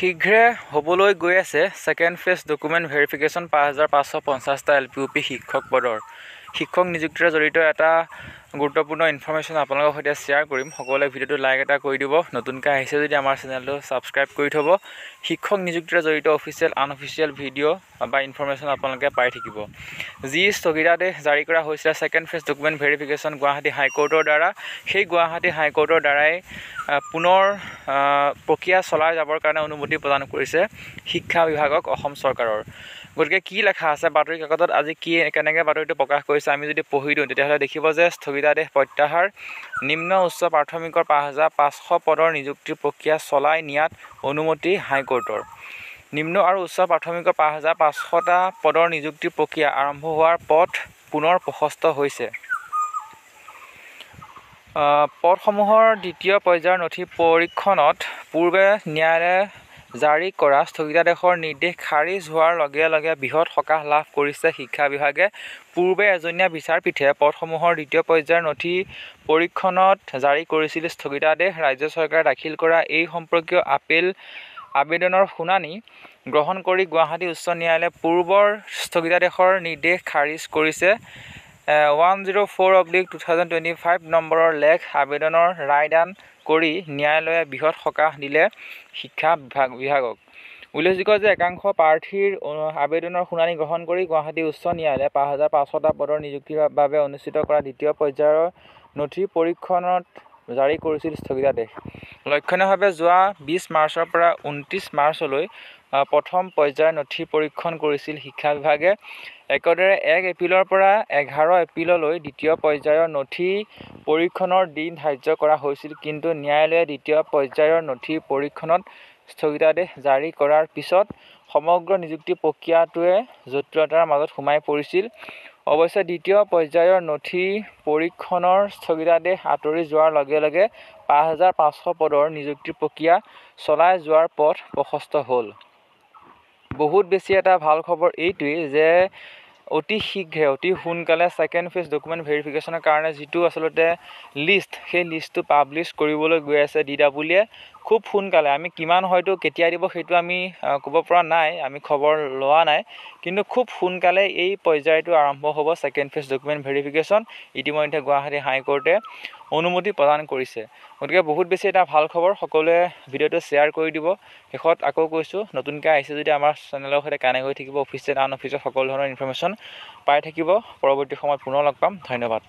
শীঘ্ৰে হ'বলৈ গৈ আছে ছেকেণ্ড ফেজ ডকুমেণ্ট ভেৰিফিকেশ্যন 5550টা LPUP শিক্ষক পদৰ শিক্ষক নিযুক্তিৰে জড়িত এটা গুৰুত্বপূৰ্ণ ইনফৰমেশ্যন আপোনালোকৰ সৈতে শ্বেয়াৰ কৰিম। সকলোৱে ভিডিঅ'টো লাইক এটা কৰি দিব, নতুনকৈ আহিছে যদি আমাৰ চেনেলটো ছাবস্ক্ৰাইব কৰি থ'ব। শিক্ষক নিযুক্তিৰে জড়িত অফিচিয়েল আনঅফিচিয়েল ভিডিঅ' বা ইনফৰমেশ্যন আপোনালোকে পাই থাকিব। যি স্থগিতাদেশ জাৰি কৰা হৈছিলে second phase document verification Guwahati হাইকোৰ্টৰ দ্বাৰা, সেই গুৱাহাটী হাইকোৰ্টৰ দ্বাৰাই পুনৰ প্ৰক্ৰিয়া চলাই যাবৰ কাৰণে অনুমতি প্ৰদান কৰিছে শিক্ষা বিভাগক অসম চৰকাৰৰ। গতিকে কি লেখা আছে বাতৰি কাকতত, আজি কেনেকৈ বাতৰিটো প্ৰকাশ কৰিছে আমি যদি পঢ়ি দিওঁ তেতিয়াহ'লে দেখিব যে স্থগিতাদেশ প্ৰত্যাহাৰ, নিম্ন উচ্চ প্ৰাথমিকৰ 5500 পদৰ নিযুক্তিৰ প্ৰক্ৰিয়া চলাই নিয়াত অনুমতি হাইকোৰ্টৰ। নিম্ন আৰু উচ্চ প্ৰাথমিকৰ 5500টা পদৰ নিযুক্তিৰ প্ৰক্ৰিয়া আৰম্ভ হোৱাৰ পথ পুনৰ প্ৰশস্ত হৈছে। পদসমূহৰ দ্বিতীয় পৰ্যায়ৰ নথি পৰীক্ষণত পূৰ্বে ন্যায়ালয়ে জাৰি কৰা স্থগিতাদেশৰ নিৰ্দেশ খাৰিজ হোৱাৰ লগে লগে বৃহৎ সকাহ লাভ কৰিছে শিক্ষা বিভাগে। পূৰ্বে এজনীয়া বিচাৰপীঠে পদসমূহৰ দ্বিতীয় পৰ্যায়ৰ নথি পৰীক্ষণত জাৰি কৰিছিল স্থগিতাদেশ। ৰাজ্য চৰকাৰে দাখিল কৰা এই সম্পৰ্কীয় আবেদনৰ শুনানি গ্ৰহণ কৰি গুৱাহাটী উচ্চ ন্যায়ালয়ে পূৰ্বৰ স্থগিতাদেশৰ নিৰ্দেশ খাৰিজ কৰিছে। 104/2025 নম্বৰৰ লেখ আবেদনৰ ৰায়দান কৰি ন্যায়ালয়ে বৃহৎ সকাহ দিলে শিক্ষা বিভাগক। উল্লেখযোগ্য যে একাংশ প্ৰাৰ্থীৰ আবেদনৰ শুনানি গ্ৰহণ কৰি গুৱাহাটী উচ্চ ন্যায়ালয়ে 5500টা পদৰ নিযুক্তিৰ বাবে অনুষ্ঠিত কৰা দ্বিতীয় পৰ্যায়ৰ নথি পৰীক্ষণত জাৰি কৰিছিল স্থগিতাদেশ। লক্ষণীয়ভাৱে যোৱা 20 মাৰ্চৰ পৰা 29 মাৰ্চলৈ প্ৰথম পৰ্যায়ৰ নথি পৰীক্ষণ কৰিছিল শিক্ষা বিভাগে। একেদৰে 1 এপ্ৰিলৰ পৰা 11 এপ্ৰিললৈ দ্বিতীয় পৰ্যায়ৰ নথি পৰীক্ষণৰ দিন ধাৰ্য কৰা হৈছিল, কিন্তু ন্যায়ালয়ে দ্বিতীয় পৰ্যায়ৰ নথি পৰীক্ষণত স্থগিতাদেশ জাৰি কৰাৰ পিছত সমগ্ৰ নিযুক্তি প্ৰক্ৰিয়াটোৱে জটিলতাৰ মাজত সোমাই পৰিছিল। অৱশ্যে দ্বিতীয় পৰ্যায়ৰ নথি পৰীক্ষণৰ স্থগিতাদেশ আঁতৰি যোৱাৰ লগে লগে 5500 পদৰ নিযুক্তিৰ প্ৰক্ৰিয়া চলাই যোৱাৰ পথ প্ৰশস্ত হ'ল। বহুত বেছি এটা ভাল খবৰ এইটোৱেই যে অতি শীঘ্ৰে অতি সোনকালে ছেকেণ্ড ফেজ ডকুমেণ্ট ভেৰিফিকেশ্যনৰ কাৰণে যিটো আচলতে লিষ্ট, সেই লিষ্টটো পাব্লিছ কৰিবলৈ গৈ আছে DWয়ে খুব সোনকালে। আমি কিমান হয়তো কেতিয়া দিব সেইটো আমি ক'ব পৰা নাই, আমি খবৰ লোৱা নাই, কিন্তু খুব সোনকালে এই পৰ্যায়টো আৰম্ভ হ'ব ছেকেণ্ড ফেজ ডকুমেণ্ট ভেৰিফিকেশ্যন। ইতিমধ্যে গুৱাহাটী হাইকোৰ্টে অনুমতি প্ৰদান কৰিছে। গতিকে বহুত বেছি এটা ভাল খবৰ। সকলোৱে ভিডিঅ'টো শ্বেয়াৰ কৰি দিব। শেষত আকৌ কৈছোঁ, নতুনকৈ আহিছে যদি আমাৰ চেনেলৰ সৈতে কানেক্ট হৈ থাকিব। অফিচিয়েল আনঅফিচিয়েল সকলো ধৰণৰ ইনফৰমেশ্যন পাই থাকিব। পৰৱৰ্তী সময়ত পুনৰ লগ পাম। ধন্যবাদ।